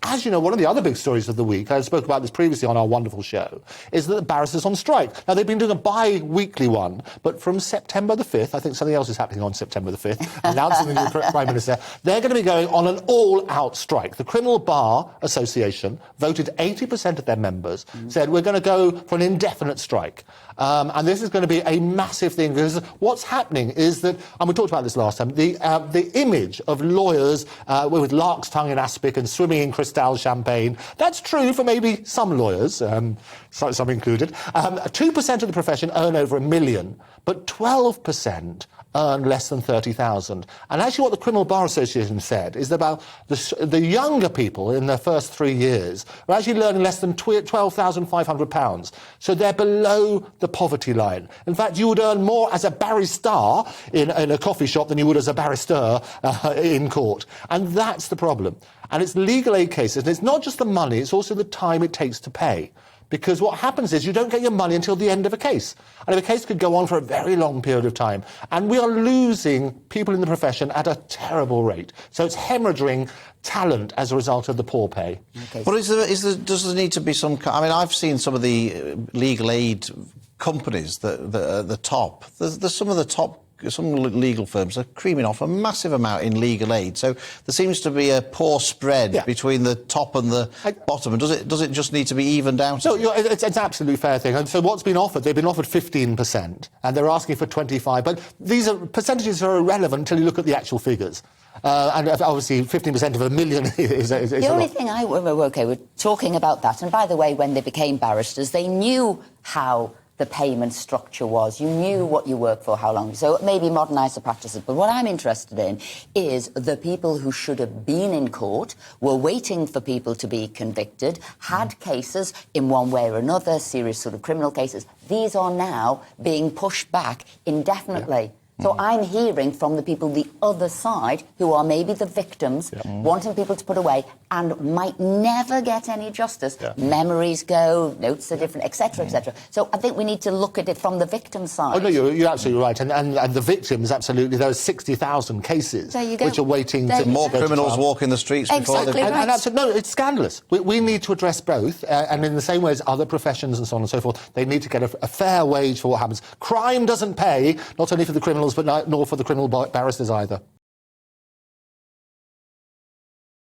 as you know, one of the other big stories of the week, I spoke about this previously on our wonderful show, is that the barristers on strike. Now, they've been doing a bi-weekly one, but from September the 5th, I think something else is happening on September the 5th, announcing the new Prime Minister, they're going to be going on an all-out strike. The Criminal Bar Association voted 80% of their members, said we're going to go for an indefinite strike. And this is going to be a massive thing, because what's happening is that, and we talked about this last time, the image of lawyers with lark's tongue in aspic and swimming in Cristal champagne, that's true for maybe some lawyers, some included. 2% of the profession earn over $1 million, but 12% earn less than 30,000. And actually what the Criminal Bar Association said is that about the younger people in their first 3 years are actually learning less than £12,500. So they're below the poverty line. In fact, you would earn more as a barrister in a coffee shop than you would as a barrister in court. And that's the problem. And it's legal aid cases. And it's not just the money, it's also the time it takes to pay. Because what happens is you don't get your money until the end of a case. And if a case could go on for a very long period of time. And we are losing people in the profession at a terrible rate. So it's hemorrhaging talent as a result of the poor pay. Okay. Well, does there need to be some... I mean, I've seen some of the legal aid companies that are at the top. There's some of the top... Some legal firms are creaming off a massive amount in legal aid. So there seems to be a poor spread between the top and the bottom. And does it just need to be evened out? No, it's an absolutely fair thing. And so what's been offered? They've been offered 15%, and they're asking for 25%. But these percentages are irrelevant until you look at the actual figures. And obviously 15% of $1 million is the only thing we're talking about that. And by the way, when they became barristers, they knew how the payment structure was. You knew what you worked for, how long. So maybe modernise the practices. But what I'm interested in is the people who should have been in court, were waiting for people to be convicted, had cases in one way or another, serious sort of criminal cases. These are now being pushed back indefinitely. So I'm hearing from the people the other side, who are maybe the victims, wanting people to put away and might never get any justice. Memories go, notes are different, etc., etc. So I think we need to look at it from the victim side. Oh, no, you're absolutely right. And the victims, absolutely, there are 60,000 cases which are waiting to... More criminals walk in the streets before they... No, it's scandalous. We need to address both, and in the same way as other professions and so on and so forth, they need to get a fair wage for what happens. Crime doesn't pay, not only for the criminals, but nor for the criminal barristers either.